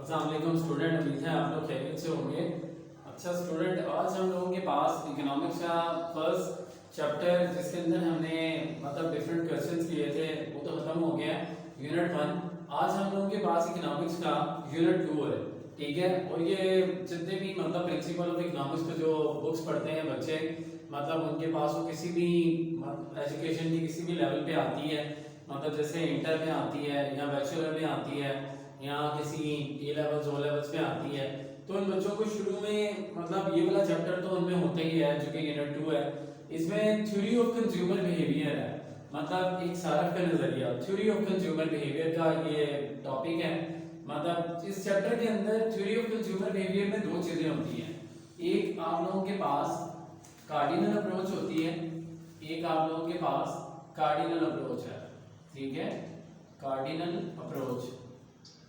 अस्सलाम वालेकुम स्टूडेंट, उम्मीद है आप लोग खैरियत से होंगे। अच्छा स्टूडेंट, आज हम लोगों के पास इकोनॉमिक्स का फर्स्ट चैप्टर जिसके अंदर हमने डिफरेंट क्वेश्चंस किए थे वो तो खत्म हो गया है, यूनिट 1। आज हम लोगों के पास इकोनॉमिक्स का यूनिट 2 है, ठीक है। और ये जितने भी प्रिंसिपल ऑफ इकोनॉमिक्स के जो बुक्स पढ़ते हैं बच्चे, उनके पास वो किसी भी एजुकेशन की किसी भी लेवल पे आती है, जैसे इंटर में आती है या बैचलर में आती है या किसी ए लेवल्स ओ लेवल्स में आती है, तो इन बच्चों को शुरू में ये वाला चैप्टर तो उनमें होता ही है जो कि यूनिट 2 है। इसमें थ्योरी ऑफ कंज्यूमर बिहेवियर है, एक सारफ का नजरिया, थ्योरी ऑफ कंज्यूमर बिहेवियर का ये टॉपिक है। इस चैप्टर के अंदर थ्योरी ऑफ कंज्यूमर बिहेवियर में दो चीजें होती हैं। एक आप लोगों के पास कार्डिनल अप्रोच होती है, एक आप लोगों के पास कार्डिनल अप्रोच है, ठीक है, कार्डिनल अप्रोच।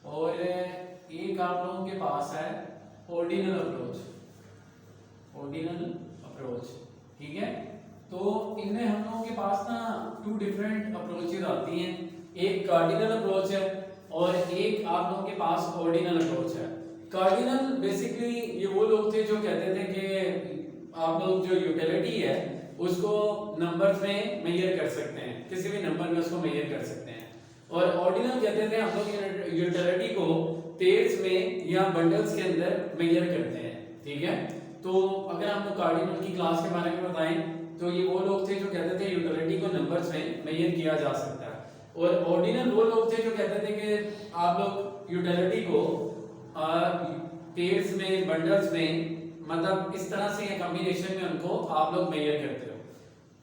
और एक आप लोगों के पास है ऑर्डिनल अप्रोच, ऑर्डिनल अप्रोच, ठीक है। तो इनमें हम लोगों के पास ना टू डिफरेंट अप्रोचेस आती हैं, एक कार्डिनल अप्रोच है और एक आप लोगों के पास ऑर्डिनल अप्रोच है। कार्डिनल बेसिकली ये वो लोग थे जो कहते थे कि आप लोग जो यूटिलिटी है उसको नंबर्स में मेजर कर सकते हैं, किसी भी नंबर में उसको मेजर कर सकते हैं। और ऑर्डिनल कहते थे हम लोग यूटिलिटी को पेयर्स में या बंडल्स के अंदर मेजर करते हैं, ठीक है। तो अगर हम लोग कार्डिनल की क्लास के बारे में बताएं तो ये वो लोग थे जो कहते थे यूटिलिटी को नंबर्स में मेजर किया जा सकता है, और ऑर्डिनल वो लोग थे जो कहते थे कि आप लोग यूटिलिटी को पेयर्स में बंडल्स में इस तरह से या कॉम्बिनेशन में उनको आप लोग मेजर करते हो।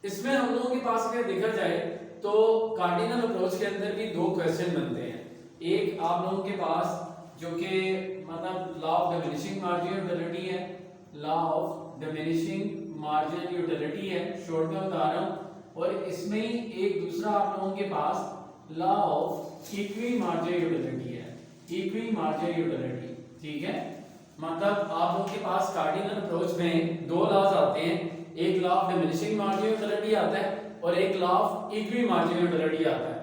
इसमें हम लोगों के पास अगर देखा जाए तो कार्डिनल अप्रोच के अंदर भी दो क्वेश्चन बनते हैं। एक आप लोगों के पास जो कि law of diminishing marginal utility है, law of diminishing marginal utility है, शॉर्ट में बता रहा हूं। और इसमें ही एक दूसरा आप लोगों के पास law of equi marginal utility है, इक्वी मार्जिनल यूटिलिटी, ठीक है। आप लोगों के पास कार्डिनल अप्रोच में दो लॉज आते हैं, एक law of diminishing marginal utility आता है और एक law of equi marginal utility आता है।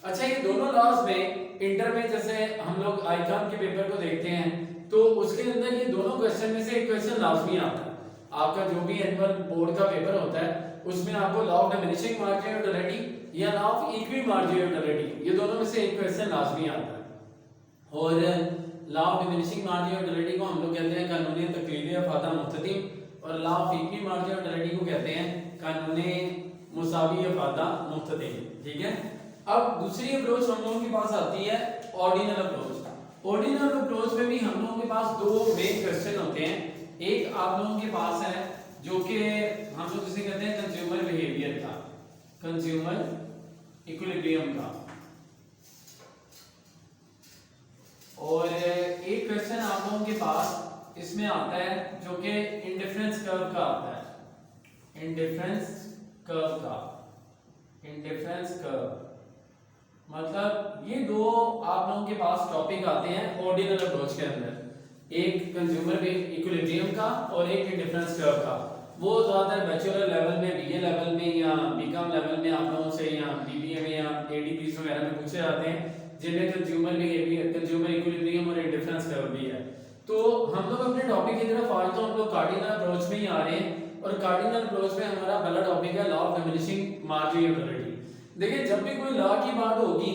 अच्छा, ये दोनों लॉज में इंटर में जैसे हम लोग आइकॉन के पेपर को देखते हैं तो उसके अंदर ये दोनों क्वेश्चन में से एक क्वेश्चन लाजमी आता है। आपका जो भी एनुअल बोर्ड का पेपर होता है उसमें आपको law of diminishing marginal utility या law of equi marginal utility, ये दोनों में से एक क्वेश्चन लाजमी आता है। और law of diminishing marginal utility को हम लोग कहते हैं कानूनी तकलीदी अफादा मुख्ततिम, और law of equi marginal utility को कहते हैं कानूनी मुसावी अफादा मुख्ततिम, ठीक है। अब दूसरी अप्रोच हम लोगों के पास आती है ऑर्डिनल अप्रोच। ऑर्डिनल अप्रोच में भी हम लोगों के पास दो मेन क्वेश्चन होते हैं। एक आप लोगों के पास है जो कि हम लोग जिसे कहते हैं कंज्यूमर बिहेवियर का, कंज्यूमर इक्विलिब्रियम का, और एक क्वेश्चन आप लोगों के पास इसमें आता है जो कि इंडिफरेंस कर्व का आता है, इंडिफरेंस कर्व का, इंडिफरेंस कर्व। ये दो आप लोगों के पास टॉपिक आते हैं ऑर्डिनल अप्रोच के अंदर, एक कंज्यूमर इक्विलिब्रियम का और एक इंडिफरेंस कर्व का। वो ज्यादातर बैचलर लेवल में, बीए लेवल में या बीकॉम लेवल में आप लोगों से या बीबीए में या एडीपीस वगैरह में पूछे जाते हैं, जिनमें कंज्यूमर बिहेवियर, कंज्यूमर इक्विलिब्रियम और इंडिफरेंस कर्व भी है। तो हम लोग अपने टॉपिक की तरफ आज तो हम लोग कार्डिनल अप्रोच में ही आ रहे हैं, और कार्डिनल अप्रोच में हमारा पहला टॉपिक है law of diminishing marginal utility. देखिए, जब भी कोई लॉ की बात होगी,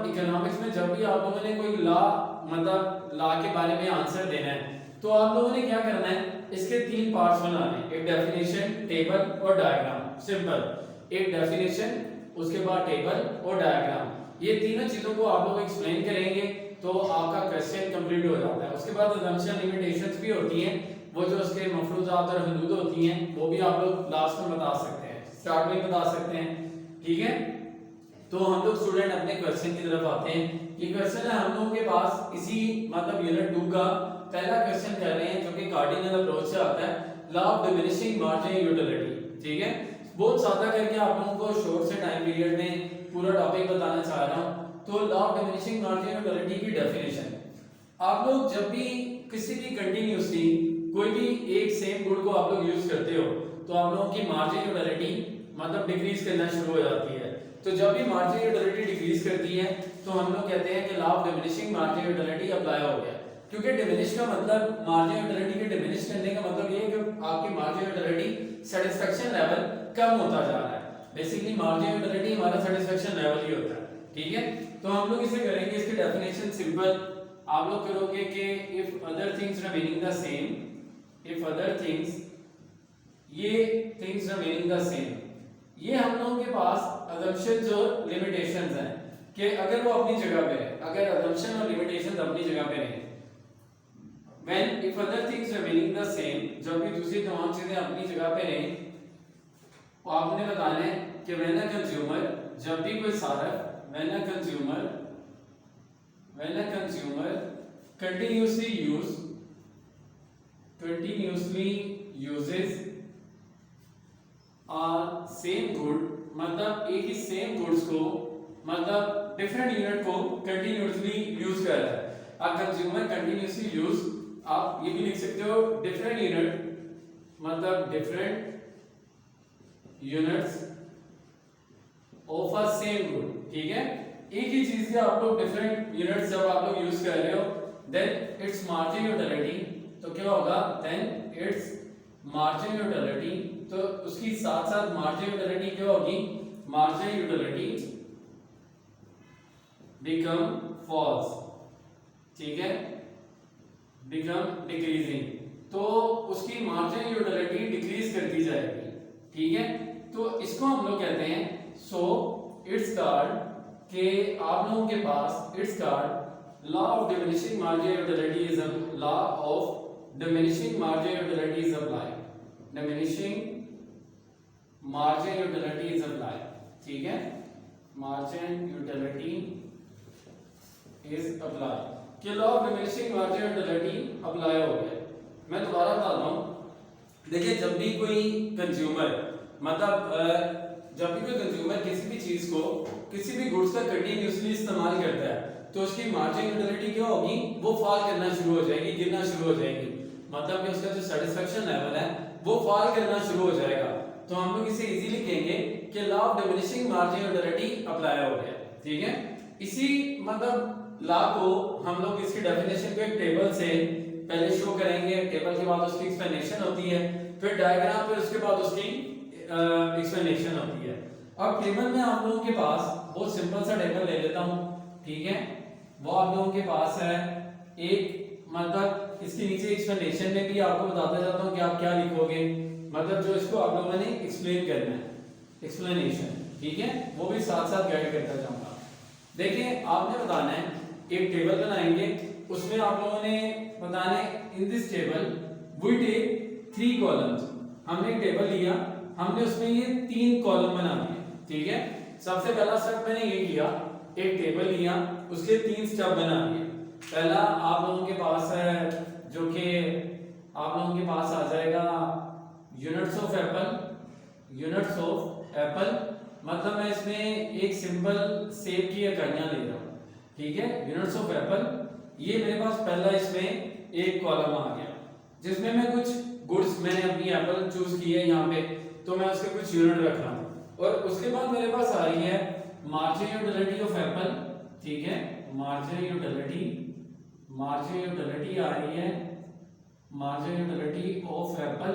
इकोनॉमिक्स में जब भी आप लोगों ने कोई लॉ के बारे में आंसर देना है तो आप लोगों ने क्या करना है, इसके तीन पार्ट्स बनाने, एक डेफिनेशन, टेबल और डायग्राम। सिंपल, एक डेफिनेशन, उसके बाद टेबल और डायग्राम, ये तीनों चीजों को आप लोग एक्सप्लेन करेंगे तो आपका क्वेश्चन कंप्लीट हो जाता है। उसके बाद अजम्पशन, लिमिटेशंस भी होती हैं, वो जो उसके मफरूजात और हदूद होती हैं वो भी आप लोग लास्ट में बता सकते हैं, स्टार्ट में बता सकते हैं, ठीक है। तो हम लोग स्टूडेंट अपने क्वेश्चन की तरफ आते हैं। ये क्वेश्चन है हम लोगों के पास इसी यूनिट 2 का पहला क्वेश्चन कर रहे हैं जो कि कार्डिनल अप्रोच से आता है, law of diminishing marginal utility, ठीक है। बहुत सादा करके आप लोगों को शॉर्ट से टाइम पीरियड में पूरा टॉपिक बताना चाह रहा हूं। तो law of diminishing marginal utility की डेफिनेशन, आप लोग जब भी किसी भी कंटिन्यूअसली कोई भी एक सेम गुड को आप लोग यूज करते हो तो आप लोगों की मार्जिनल यूटिलिटी डिक्रीज करना शुरू हो जाती है। तो जब भी मार्जिनल यूटिलिटी डिक्रीज करती है तो हम लोग कहते हैं कि law of diminishing marginal utility apply हो गया, क्योंकि डिमिनिश का मतलब मार्जिनल यूटिलिटी के डिमिनिश करने का मतलब ये है कि आपकी मार्जिनल यूटिलिटी सेटिस्फेक्शन लेवल कम होता जा रहा है। बेसिकली मार्जिनल यूटिलिटी हमारा सेटिस्फेक्शन लेवल ही होता है, ठीक है। तो हम लोग इसे करेंगे, इसकी डेफिनेशन सिंपल आप लोग करोगे कि if other things remaining the same, if other things, ये थिंग्स रिमेनिंग द सेम, ये हम लोगों के पास अजम्पशंस और लिमिटेशंस हैं कि अगर वो अपनी जगह पे है, अगर अजम्पशन और लिमिटेशंस अपनी जगह पे हैं, when if other things remaining the same, जब भी दूसरी तमाम चीजें अपनी जगह पे रहें, तो आपने बताना है कि when a consumer, जब भी कोई Saraf, when a consumer continuously uses a same good, मतलब एक ही सेम गुड्स को, मतलब डिफरेंट यूनिट को कंटिन्यूअसली यूज कर रहा है। अ कंज्यूमर कंटिन्यूअसली यूज, आप ये भी लिख सकते हो डिफरेंट यूनिट, मतलब different units of a same good, ठीक है। एक ही चीज के आप लोग डिफरेंट यूनिट्स जब आप लोग यूज कर रहे हो, देन इट्स मार्जिनल यूटिलिटी, तो क्या होगा, देन इट्स मार्जिनल यूटिलिटी, तो उसकी साथ साथ मार्जिनल यूटिलिटी क्या होगी, मार्जिनल यूटिलिटी बिकम फॉल्स, ठीक है, बिकम डिक्रीजिंग, तो उसकी मार्जिनल यूटिलिटी डिक्रीज करती जाएगी, ठीक है। तो इसको हम लोग कहते हैं, सो इट्स कॉल्ड, कि आप लोगों के पास it's called law of diminishing marginal utility is a law of diminishing marginal utility is applied, diminishing marginal utility is applied, ठीक है, मार्जिनल यूटिलिटी इज अप्लाइड, कि law of diminishing marginal utility apply हो गया। मैं दोबारा बताता हूं, देखिए जब भी कोई कंज्यूमर, मतलब जब भी कोई कंज्यूमर किसी भी चीज को, किसी भी गुड्स का कंटिन्यूअसली इस्तेमाल करता है, तो उसकी मार्जिनल यूटिलिटी क्या होगी, वो फॉल करना शुरू हो जाएगी, गिरना शुरू हो जाएगी, मतलब कि उसका जो सेटिस्फेक्शन लेवल है वो फॉल करना शुरू हो जाएगा। तो हम लोग इसे इजीली कहेंगे कि law of diminishing marginal utility apply हो गया, ठीक है। इसी मतलब लॉ को हम लोग इसकी डेफिनेशन को एक टेबल से पहले शो करेंगे, टेबल के बाद उसकी एक्सप्लेनेशन होती है, फिर डायग्राम, फिर उसके बाद उसकी एक्सप्लेनेशन होती है। अब टेबल में आप लोगों के पास बहुत सिंपल सा टेबल ले लेता हूं, ठीक है, वो आप लोगों के पास है एक, मतलब इसके नीचे एक्सप्लेनेशन में भी आपको बताता जाता हूं कि आप क्या लिखोगे, मतलब जो इसको आप लोगों ने एक्सप्लेन करना है, एक्सप्लेनेशन, ठीक है, वो भी साथ साथ गाइड करता जाऊंगा। देखिए आपने बताना है, एक टेबल बनाएंगे, उसमें आप लोगों ने बताना है in this table we take 3 columns, हमने एक टेबल लिया, हमने उसमें ये 3 कॉलम बना दिए, ठीक है। सबसे पहला स्टेप मैंने ये किया, एक टेबल लिया, उसके 3 स्टेप बना दिए। पहला आप लोगों के पास है, जो कि आप लोगों के पास आ जाएगा units of Apple, units of Apple, मतलब मैं इसमें एक सिंपल सेब की इकाइयां ले रहा हूं, ठीक है, यूनिट्स ऑफ एप्पल, ये मेरे पास पहला इसमें एक कॉलम आ गया, जिसमें मैं कुछ गुड्स, मैंने अपनी एप्पल चूज की है यहाँ पे, तो मैं उसके कुछ यूनिट रख रहा हूँ, और उसके बाद मेरे पास आ रही है मार्जिनल यूटिलिटी ऑफ एप्पल, ठीक है, मार्जिनल यूटिलिटी आ रही है, मार्जिनल यूटिलिटी ऑफ एप्पल,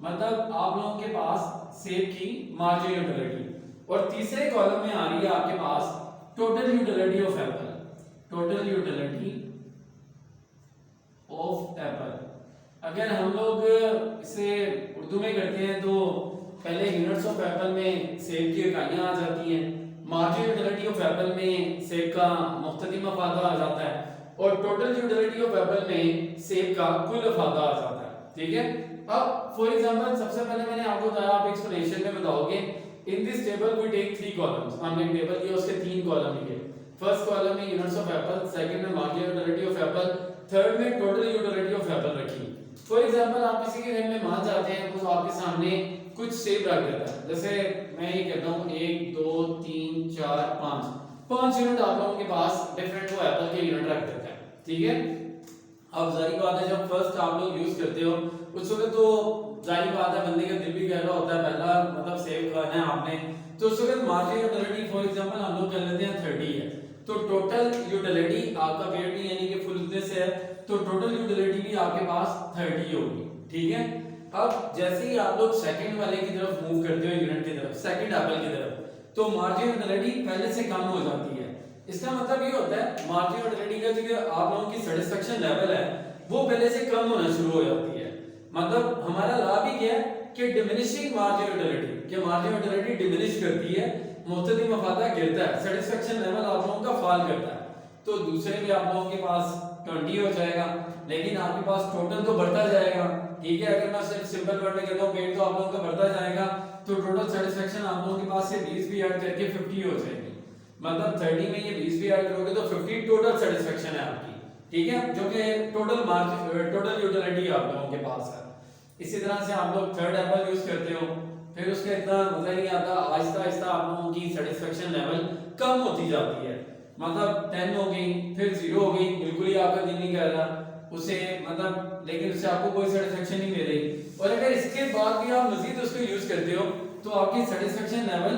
मतलब आप लोगों के पास सेब की मार्जिनल यूटिलिटी, और तीसरे कॉलम में आ रही है आपके पास total utility of apple, total utility of apple. अगर हम लोग इसे उर्दू में करते हैं तो पहले यूनिट्स ऑफ एप्पल में सेब की इकाइयां आ जाती हैं, मार्जिनल यूटिलिटी ऑफ एप्पल में सेब का मुख्तलिफ अफादा आ जाता है, और टोटल यूटिलिटी ऑफ एप्पल में सेब का कुल अफादा आ जाता है, ठीक है। अब फॉर एग्जांपल सबसे पहले मैंने आपको बताया, आप एक्सप्लेनेशन में बताओगे in this table we take 3 columns, हमने एक टेबल लिया, उसके 3 कॉलम लिए, फर्स्ट कॉलम में यूनिट्स ऑफ एप्पल, सेकंड में marginal utility of apple, third में टोटल यूटिलिटी ऑफ एप्पल रखी। फॉर एग्जांपल आप किसी के घर में मान जाते हैं, तो आपके सामने कुछ सेब रख देता है, जैसे मैं ये कहता हूं 1 2 3 4 5 यूनिट आप लोगों के पास डिफरेंट वो एप्पल के यूनिट रख देता है, ठीक है। अब जाहिर बात है जब फर्स्ट आप लोग यूज करते हो उस वक्त तो जाहिर बात है बंदे का दिल भी कह रहा होता है पहला मतलब सेव खाना है आपने, तो उस वक्त मार्जिनल यूटिलिटी फॉर एग्जांपल हम लोग कर लेते हैं 30 है, तो टोटल यूटिलिटी आपका पेड भी यानी कि फुल यूजनेस है, तो टोटल यूटिलिटी भी आपके पास 30 होगी, ठीक है। अब जैसे ही आप लोग सेकंड वाले की तरफ मूव करते हो, यूनिट की तरफ, सेकंड एप्पल की तरफ, तो मार्जिन यूटिलिटी पहले से कम हो जाती है। इसका मतलब ये होता है मार्जिन यूटिलिटी का जो आप लोगों की सेटिस्फेक्शन लेवल है वो पहले से कम होना शुरू हो जाती है। मतलब हमारा लाभ ही क्या है कि डिमिनिशिंग मार्जिन यूटिलिटी, कि मार्जिन यूटिलिटी डिमिनिश करती है, मुख्तलिफ मफादा गिरता है, सेटिस्फेक्शन लेवल आप लोगों का फॉल करता है। तो दूसरे भी आप लोगों के पास 20 हो जाएगा, लेकिन आपके पास टोटल तो बढ़ता जाएगा, ठीक है। अगर मैं सिर्फ सिंपल वर्ड में कहता हूं पेड तो आप लोगों का बढ़ता जाएगा, तो टोटल सेटिस्फेक्शन आप लोगों के पास से 20 भी ऐड करके 50 हो जाएगी। मतलब 30 में ये 20 भी ऐड करोगे तो 50 टोटल सेटिस्फेक्शन है आपकी, ठीक है, जो कि टोटल मार्जिन टोटल यूटिलिटी आप लोगों के पास है। इसी तरह से आप लोग थर्ड एप्पल यूज करते हो, फिर उसका इतना मजा नहीं आता, आहिस्ता आहिस्ता आप लोगों की सेटिस्फेक्शन लेवल कम होती जाती है। मतलब 10 हो गई, फिर 0 हो गई, बिल्कुल ही आपका दिल नहीं कर रहा उसे, मतलब लेकिन उससे आपको कोई सेटिस्फेक्शन नहीं मिल रही, और अगर इसके बाद भी आप मजीद उसको यूज करते हो तो आपकी सेटिस्फेक्शन लेवल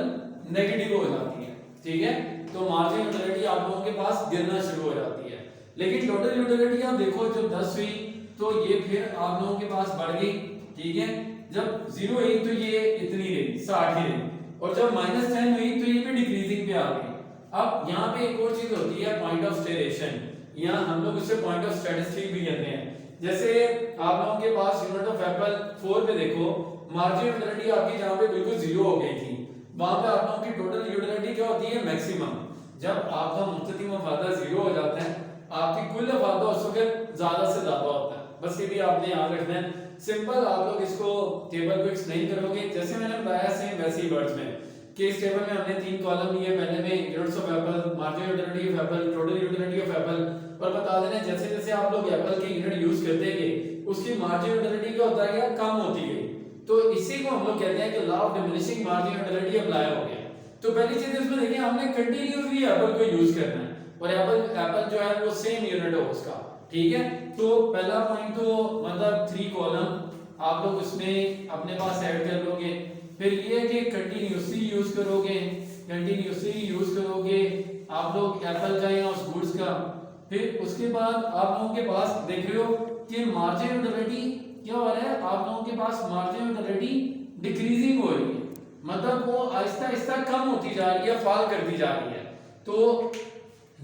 नेगेटिव हो जाती है, ठीक है। तो मार्जिन यूटिलिटी आप लोगों के पास गिरना शुरू हो जाती है। लेकिन टोटल यूटिलिटी आप देखो जब 10 हुई तो ये फिर आप लोगों के पास बढ़ गई, ठीक है। जब 0 हुई तो ये इतनी रही, 60 ही रही, और जब -10 हुई तो ये भी डिक्रीजिंग पे आ गई। अब यहाँ पे एक और चीज होती है पॉइंट ऑफ स्टेरेशन, यहाँ हम लोग उसे पॉइंट ऑफ स्टैटिस्टिक भी कहते हैं। जैसे आप लोगों के पास यूनिट ऑफ एप्पल 4 पे देखो, मार्जिन यूटिलिटी आपकी जहाँ पे बिल्कुल 0 हो गई थी, वहां पे आप लोगों की टोटल यूटिलिटी क्या होती है, मैक्सिमम। जब आपका मुख्तलिफ मफादा 0 हो जाता है, आपकी कुल मफादा उस वक्त ज्यादा से ज्यादा होता है। बस ये भी आपने याद रखना है। सिंपल आप लोग इसको टेबल को एक्सप्लेन करोगे जैसे मैंने बताया, सेम वैसे ही वर्ड्स में, कि इस टेबल में हमने 3 कॉलम लिए, पहले में units of Apple, margin utility of apple, total utility of Apple, और बता देना जैसे जैसे आप लोग एप्पल के यूनिट यूज करते गए उसकी मार्जिन यूटिलिटी क्या होता है, कम होती गई। तो इसी को हम लोग कहते हैं कि law of diminishing margin utility apply हो गया। तो पहली चीज इसमें देखिए, हमने कंटीन्यूअसली एप्पल को यूज करना है, और एप्पल जो है वो सेम यूनिट हो उसका, ठीक है। तो पहला पॉइंट तो मतलब 3 कॉलम आप लोग उसमें अपने पास ऐड कर लोगे। फिर ये कि कंटीन्यूअसली यूज करोगे, कंटीन्यूअसली यूज करोगे आप लोग एप्पल का या उस गुड्स का। फिर उसके बाद आप लोगों के पास देख रहे हो कि मार्जिन यूटिलिटी क्या हो रहा है, आप लोगों के पास मार्जिन यूटिलिटी डिक्रीजिंग हो रही है, मतलब वो आहिस्ता आहिस्ता कम होती जा रही है, फॉल करती जा रही है। तो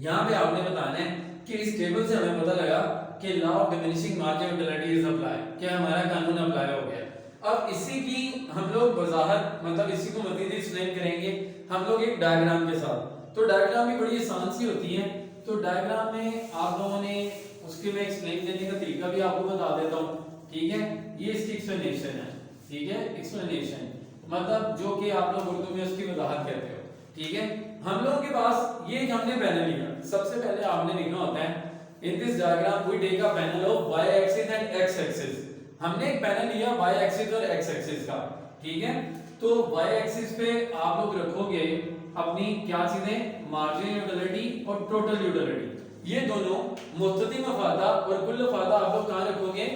यहाँ पे आपने बताना है कि इस टेबल से हमें पता लगा कि law of diminishing margin utility is apply, क्या हमारा कानून अप्लाई हो गया। अब इसी की हम लोग वजाहत, मतलब इसी को मजीद एक्सप्लेन करेंगे हम लोग एक डायग्राम के साथ। तो डायग्राम भी बड़ी आसान सी होती है, तो डायग्राम में आप लोगों ने उसके में एक्सप्लेन करने का तरीका भी आपको बता देता हूँ, ठीक है। ये इसकी एक्सप्लेनेशन है, ठीक है, एक्सप्लेनेशन मतलब जो कि आप लोग उर्दू में उसकी वजाहत कहते हो, ठीक है। हम लोगों के पास ये हमने पैनल लिया, सबसे पहले आपने लिखना होता है in this diagram we take a panel of y axis and x axis. हमने एक पैनल लिया y एक्सिस और x एक्सिस का, ठीक है। तो y एक्सिस पे आप लोग रखोगे अपनी क्या चीजें, मार्जिन यूटिलिटी और टोटल यूटिलिटी, ये दोनों मुख्तलिफ मफादा और कुल मफादा आप लोग कहां रखोगे,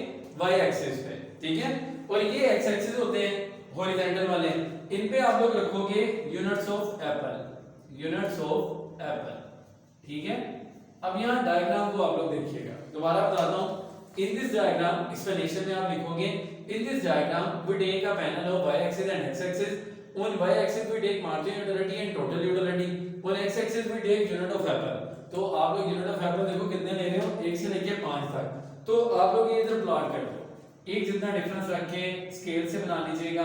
y एक्सिस पे, ठीक है। और ये x एक्सिस होते हैं हॉरिजॉन्टल वाले, इन पे आप लोग रखोगे units of Apple, units of Apple, ठीक है। अब यहाँ डायग्राम को आप लोग देखिएगा, दोबारा बताता हूँ। इन दिस डायग्राम एक्सप्लेनेशन में आप लिखोगे in this diagram we take a panel of y axis and x axis, on y axis we take margin utility and total utility, on x axis we take unit of Apple. तो आप लोग unit of Apple देखो कितने ले रहे हो, 1 से लेके 5 तक। तो आप लोग ये इधर प्लॉट कर दो, एक जितना डिफरेंस रख के स्केल से बना लीजिएगा,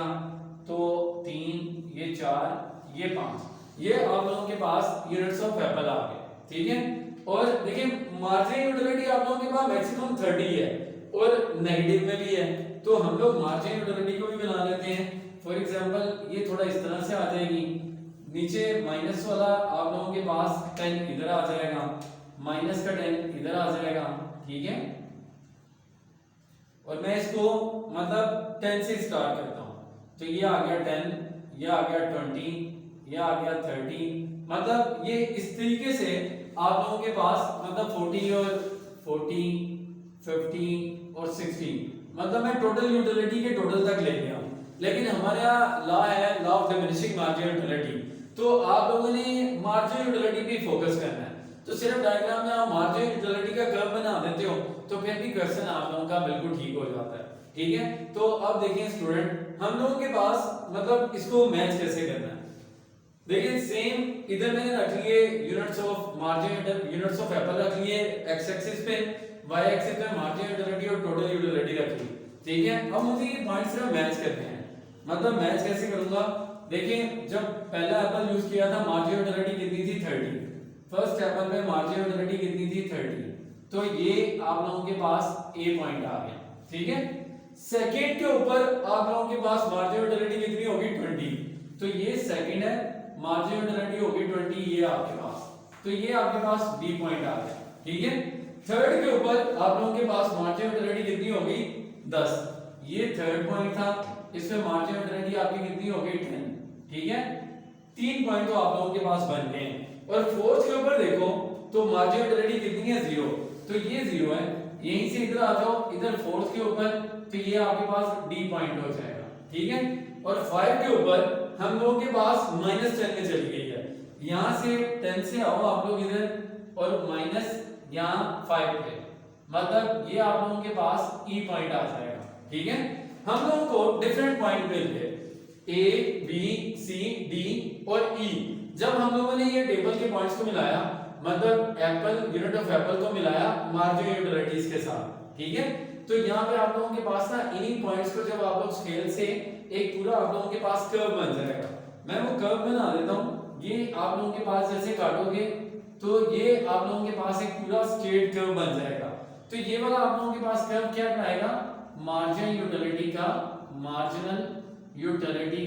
तो 3, ये 4, ये 5, ये आप लोगों के पास यूनिट्स ऑफ एप्पल आ गए, ठीक है। और देखिए मार्जिन यूटिलिटी आप लोगों के पास मैक्सिमम 30 है और नेगेटिव में भी है, तो हम लोग मार्जिन यूटिलिटी को भी बना लेते हैं। फॉर एग्जांपल ये थोड़ा इस तरह से आ जाएगी, नीचे माइनस वाला आप लोगों के पास 10 इधर आ जाएगा, माइनस का 10 इधर आ जाएगा, ठीक है। और मैं इसको मतलब 10 से स्टार्ट करता हूं, तो ये आ गया 10, ये आ गया 20, ये आ गया 30, मतलब ये इस तरीके से आप लोगों के पास मतलब 40 और 40, 50 और 60, मतलब मैं टोटल यूटिलिटी के टोटल तक ले गया हूं। लेकिन हमारा लॉ है law of diminishing margin utility, तो आप लोगों ने मार्जिन यूटिलिटी पे फोकस करना है। तो सिर्फ डायग्राम में आप मार्जिनल यूटिलिटी का कर्व बना देते हो तो फिर भी क्वेश्चन आप लोगों का बिल्कुल ठीक हो जाता है। ठीक है, तो अब देखिए स्टूडेंट हम लोगों के पास मतलब इसको मैच कैसे करना है। देखिए सेम इधर मैंने रख लिए units of margin units of Apple रख लिए एक्स एक्सिस पे, वाई एक्सिस पे मार्जिन यूटिलिटी और टोटल यूटिलिटी रख ली। ठीक है, अब मुझे ये पॉइंट्स सिर्फ मैच करने हैं। मतलब मैच कैसे करूंगा, देखिए जब पहला एप्पल यूज किया था मार्जिन यूटिलिटी कितनी थी 30, फर्स्ट एप्पल में मार्जिन यूटिलिटी कितनी थी 30, तो ये आप लोगों के पास ए पॉइंट आ गया। ठीक है, सेकंड के ऊपर आप लोगों के पास मार्जिन यूटिलिटी कितनी होगी 20, तो ये सेकंड है, मार्जिन यूटिलिटी होगी 20, ये आपके पास, तो ये आपके पास बी पॉइंट आ गया। ठीक है, थर्ड के ऊपर आप लोगों के पास मार्जिन यूटिलिटी कितनी होगी 10, ये थर्ड पॉइंट था, इसमें मार्जिन यूटिलिटी आपकी कितनी होगी 10। ठीक है, 3 पॉइंट तो आप लोगों के पास बन गए हैं। और फोर्थ के ऊपर देखो तो मार्जिन यूटिलिटी कितनी है 0, तो ये 0 है, यहीं से इधर आ जाओ इधर फोर्थ के ऊपर, तो ये आपके पास डी पॉइंट हो जाएगा। ठीक है, और 5 के ऊपर हम लोगों के पास -10 में चली गई है, यहां से 10 से आओ आप लोग इधर और माइनस यहां 5 पे, मतलब ये आप लोगों के पास ई पॉइंट आ जाएगा। ठीक है, हम लोगों को डिफरेंट पॉइंट मिल गए ए बी सी डी और ई। जब हम लोगों ने ये टेबल के पॉइंट्स को मिलाया, मतलब एप्पल यूनिट ऑफ एप्पल को मिलाया मार्जिन यूटिलिटीज के साथ। ठीक है, तो यहाँ पे आप लोगों के पास ना इन्हीं पॉइंट्स को जब आप लोग स्केल से एक पूरा आप लोगों के पास कर्व बन जाएगा। मैं वो कर्व बना देता हूँ, ये आप लोगों के पास जैसे काटोगे तो ये आप लोगों के पास एक पूरा स्ट्रेट कर्व बन जाएगा। तो ये वाला आप लोगों के पास कर्व क्या बनाएगा, मार्जिनल यूटिलिटी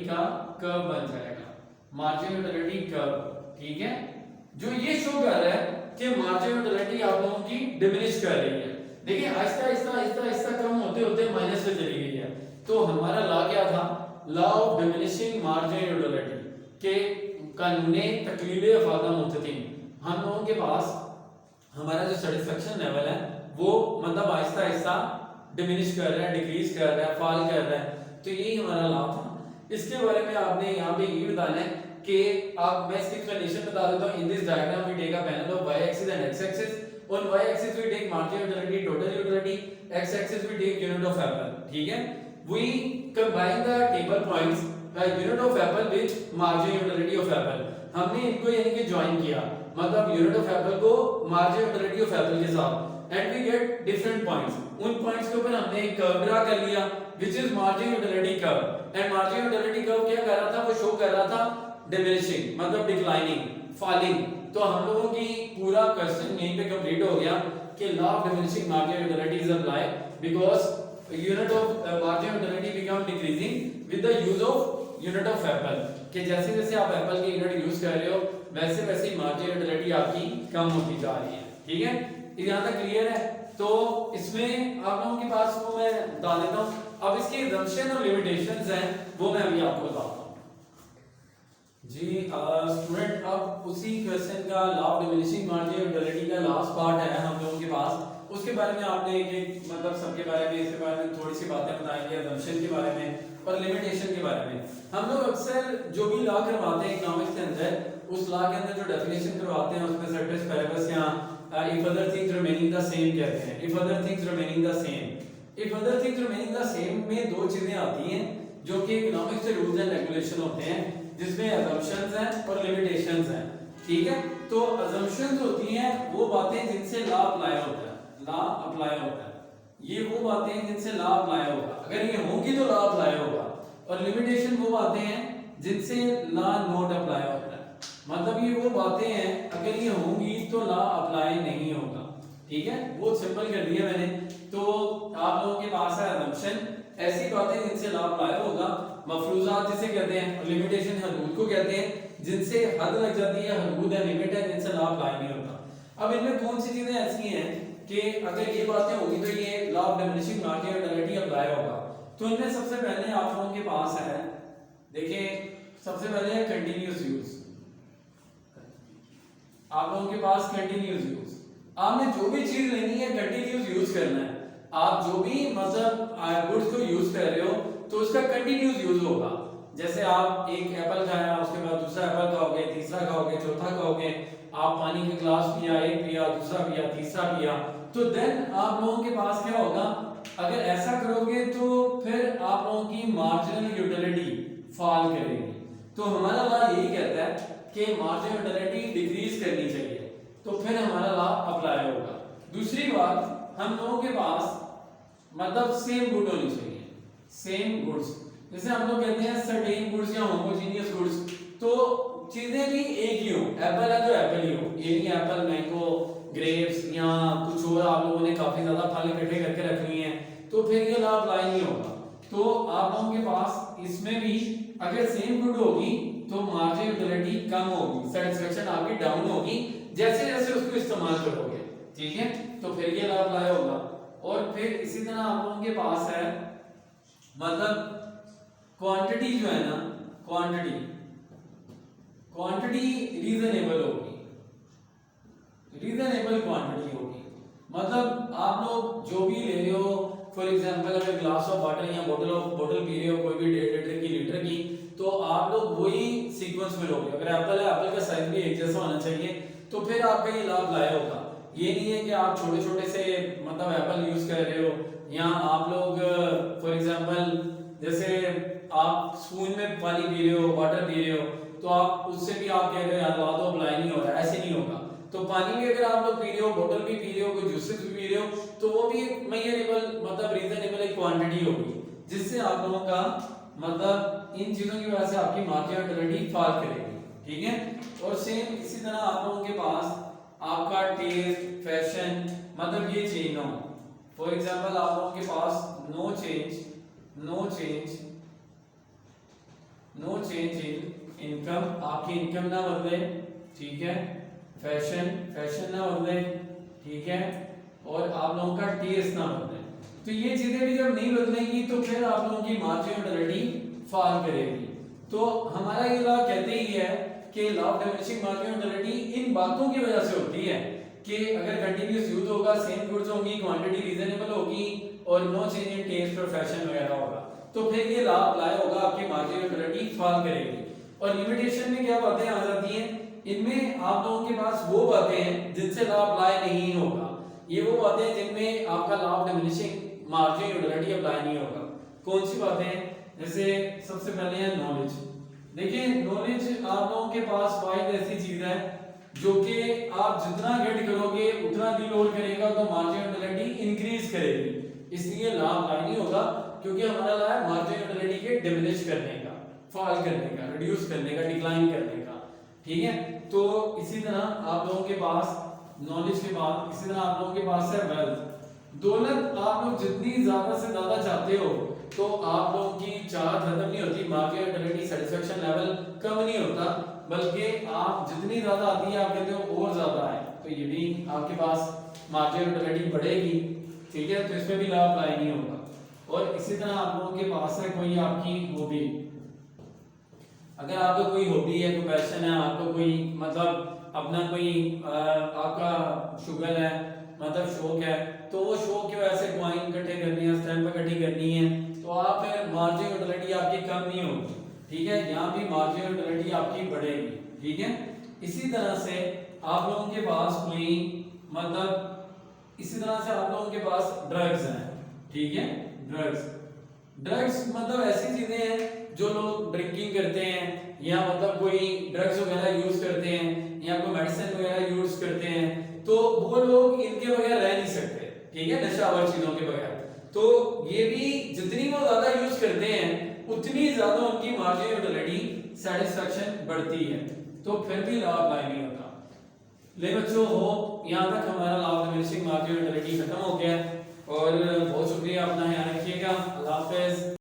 का कर्व बन जाएगा, मार्जिनल यूटिलिटी कर्व। ठीक है, जो ये शो कर रहा है कि मार्जिनल यूटिलिटी आप लोगों की डिमिनिश कर रही है। देखिए आहिस्ता आहिस्ता कम होते होते माइनस में चली गई है। तो हमारा लॉ क्या था, law of diminishing marginal utility के कानूने तकलीले अफादा मुततिन। हम लोगों के पास हमारा जो सेटिस्फेक्शन लेवल है वो मतलब आहिस्ता आहिस्ता डिमिनिश कर रहा है, डिक्रीज कर रहा है, फॉल कर रहा है। तो यही हमारा लॉ था। इसके बारे में आपने यहाँ पे ये बताना है कि आप, मैं इसकी एक्सप्लेनेशन बता देता हूँ। In this diagram we take a panel of y axis and x axis. On y axis we take marginal utility, total utility, x axis we take unit of apple. ठीक है, we combine the table points by unit of apple with marginal utility of apple. हमने इनको यानी कि join किया, मतलब unit of apple को marginal utility of apple के साथ, and we get different points. उन पॉइंट्स के ऊपर हमने एक कर्व ड्रा कर लिया which is marginal utility curve. And marginal utility curve क्या कर रहा था, वो शो कर रहा था डिमिनिशिंग, मतलब डिक्लाइनिंग, फॉलिंग। तो हम लोगों की पूरा क्वेश्चन यहीं पे कंप्लीट हो गया कि law of diminishing marginal utility is applied because unit of marginal utility become decreasing with the use of unit of Apple. कि जैसे जैसे आप एप्पल की यूनिट यूज कर रहे हो वैसे वैसे मार्जिनल यूटिलिटी आपकी कम होती जा रही है। ठीक है, यहां तक क्लियर है। तो इसमें आप लोगों के पास वो मैं बता देता हूं। अब इसकी assumption और limitations हैं वो मैं अभी आपको बताता हूं। जी स्टूडेंट, अब उसी क्वेश्चन का law of diminishing marginal utility का लास्ट पार्ट है हम लोगों के पास। उसके बारे में आपने एक मतलब सबके बारे में, इसके बारे में थोड़ी सी बातें बताएंगे, assumption के बारे में और लिमिटेशन के बारे में। हम लोग अक्सर जो भी लॉ करवाते हैं इकोनॉमिक्स के अंदर, उस लॉ के अंदर जो डेफिनेशन करवाते हैं उसमें सर्टेस पैरेबस या if other things remaining the same कहते हैं। if other things remaining the same में दो चीजें आती हैं जो कि इकोनॉमिक्स के रूल्स एंड रेगुलेशन होते हैं, जिसमें assumptions हैं और limitations हैं। ठीक है, तो assumptions होती हैं वो बातें जिनसे लॉ अप्लाई होता है, ये वो बातें हैं जिनसे लॉ अप्लाई होगा, अगर ये होंगी तो लॉ अप्लाई होगा। और लिमिटेशन वो बातें हैं जिनसे लॉ नॉट अप्लाई होता है, मतलब ये वो बातें हैं अगर ये होंगी तो लॉ अप्लाई नहीं होगा। ठीक है, बहुत सिंपल कर दिया मैंने। तो आप लोगों के पास है assumption, ऐसी बातें जिनसे लॉ अप्लाई होगा, मफरूजात जिसे कहते हैं, और लिमिटेशन हदूद को कहते हैं जिनसे हद लग जाती है, हदूद है, लिमिट है, जिनसे लॉ अप्लाई नहीं होता। अब इनमें कौन सी चीजें ऐसी हैं कि अगर ये बातें होगी तो ये law of diminishing marginal utility apply होगा। तो इनमें सबसे पहले आप लोगों के पास है, देखिए सबसे पहले है कंटीन्यूअस यूज। आप लोगों के पास कंटीन्यूअस यूज, आपने जो भी चीज लेनी है कंटीन्यूअस यूज करना है। आप जो भी मतलब गुड्स को यूज कर रहे हो तो उसका कंटीन्यूअस यूज होगा। जैसे आप एक एप्पल खाया, उसके बाद दूसरा एप्पल खाओगे, तीसरा खाओगे, चौथा खाओगे, आप पानी का गिलास पिया, एक पिया, दूसरा पिया, तीसरा पिया, तो देन आप लोगों के पास क्या होगा, अगर ऐसा करोगे तो फिर आप लोगों की मार्जिनल यूटिलिटी फॉल करेगी। तो हमारा लॉ यही कहता है कि मार्जिनल यूटिलिटी डिक्रीज करनी चाहिए, तो फिर हमारा लॉ अप्लाई होगा। दूसरी बात, हम लोगों के पास मतलब सेम गुड होनी चाहिए, सेम गुड्स। जैसे हम लोग कहते हैं सर्टेन गुड्स या होमोजेनियस गुड्स, तो चीजें भी एक ही हो, एप्पल है तो एप्पल ही हो, ये नहीं एप्पल, मैंगो, ग्रेप्स या कुछ और आप लोगों ने काफी ज्यादा फल इकट्ठे करके रख लिए हैं, तो फिर ये लॉ अप्लाई नहीं होगा। तो आप लोगों के पास इसमें भी अगर सेम गुड होगी तो मार्जिनल यूटिलिटी कम होगी, सेटिस्फेक्शन आपकी डाउन होगी जैसे जैसे उसको इस्तेमाल करोगे, ठीक है, तो फिर ये लॉ अप्लाई होगा। और फिर इसी तरह आप लोगों के पास है मतलब क्वांटिटी जो है ना, क्वांटिटी रीजनेबल होगी, रीजनेबल क्वांटिटी होगी। मतलब आप लोग जो भी ले रहे हो, फॉर एग्जांपल अगर ग्लास ऑफ वाटर या बोतल पी रहे हो कोई भी 1.5 लीटर की, लीटर की, तो आप लोग वही सीक्वेंस में लोगे। अगर एप्पल है, एप्पल का साइज भी एक जैसा होना चाहिए, तो फिर आपका ये लाभ लाया होगा। ये नहीं है कि आप छोटे छोटे से मतलब एप्पल यूज कर रहे हो, या आप लोग फॉर एग्जांपल जैसे आप स्पून में पानी पी रहे हो, वाटर पी रहे हो, तो आप उससे भी आप कह रहे हो यार तो अप्लाई नहीं हो रहा, ऐसे नहीं होगा। तो पानी भी अगर आप लोग पी रहे हो, बोतल भी पी रहे हो, कोई जूसेस भी पी रहे हो, तो वो भी एक मेजरेबल मतलब रीजनेबल एक क्वांटिटी होगी, जिससे आप लोगों का मतलब इन चीजों की वजह से आपकी मार्केट यूटिलिटी फॉल करेगी, ठीक है। और सेम इसी तरह आप लोगों के पास आपका टेस्ट, फैशन, मतलब ये चेंज ना हो। फॉर एग्जांपल आप लोगों के पास नो चेंज इन इनकम, आपकी इनकम ना बदले, ठीक है, फैशन ना बदले, ठीक है, और आप लोगों का टेस्ट ना बदले। तो ये चीजें भी जब नहीं बदलेंगी तो फिर आप लोगों की मार्जिनल यूटिलिटी फॉल करेगी। तो हमारा ये लॉ कहते ही है कि law of diminishing marginal utility in बातों की वजह से होती है कि अगर कंटीन्यूअस यूज होगा, सेम गुड्स होंगी, क्वांटिटी रीजनेबल होगी और नो चेंज इन टेस्ट और फैशन वगैरह होगा, तो फिर ये लॉ अप्लाई होगा, आपकी मार्जिनल यूटिलिटी फॉल करेगी। और लिमिटेशन में क्या बातें आ जाती हैं, इनमें आप लोगों के पास वो बातें हैं जिनसे लॉ अप्लाई नहीं होगा। ये वो बातें हैं जिनमें आपका law of diminishing marginal utility apply नहीं होगा। कौन सी बातें हैं? जैसे सबसे पहले है नॉलेज। देखिए नॉलेज आप लोगों के पास वाइड ऐसी चीज है जो कि आप जितना गेट करोगे उतना दिल और करेगा तो मार्जिनल यूटिलिटी इंक्रीज करेगी, इसलिए लॉ अप्लाई नहीं होगा, क्योंकि हमारा लॉ है मार्जिनल यूटिलिटी के डिमिनिश करने का, फॉल करने का, रिड्यूस करने का, डिक्लाइन करने का, ठीक है। तो इसी तरह आप लोगों के पास नॉलेज के बाद इसी तरह आप लोगों के पास है वेल्थ। दौलत आप लोग जितनी ज्यादा से ज्यादा चाहते हो तो आप लोगों की चाहत खत्म नहीं होती, मार्जिनल यूटिलिटी सेटिस्फेक्शन लेवल कम नहीं होता, बल्कि आप जितनी ज्यादा आती है आप कहते हो और ज्यादा है, तो ये भी आपके पास मार्जिनल यूटिलिटी बढ़ेगी, ठीक है। तो इसमें भी लॉ अप्लाई नहीं होगा। और इसी तरह आप लोगों के पास है कोई आपकी हॉबी, अगर आपका कोई हॉबी है, कोई पैशन है, आपको कोई मतलब अपना कोई आपका शुगर है, मतलब शौक है, तो वो शौक की वजह से कॉइन इकट्ठे करनी है, स्टैम्प इकट्ठी करनी है, तो आप फिर मार्जिनल यूटिलिटी आपकी कम नहीं होगी, ठीक है, यहाँ भी मार्जिनल यूटिलिटी आपकी बढ़ेगी, ठीक है। इसी तरह से आप लोगों के पास कोई मतलब इसी तरह से आप लोगों के पास ड्रग्स हैं, ठीक है। ड्रग्स मतलब ऐसी चीजें हैं जो लोग ड्रिंकिंग करते हैं या मतलब कोई ड्रग्स वगैरह यूज करते हैं या कोई मेडिसिन वगैरह यूज करते हैं, तो वो लोग इनके बगैर रह नहीं सकते, ठीक है, नशावर चीजों के बगैर। तो ये भी जितनी वो ज्यादा यूज करते हैं उतनी ज्यादा उनकी मार्जिनल यूटिलिटी सेटिस्फेक्शन बढ़ती है, तो फिर भी लॉ अप्लाई नहीं होता। ले बच्चों, हो यहाँ तक हमारा law of diminishing marginal utility खत्म हो गया और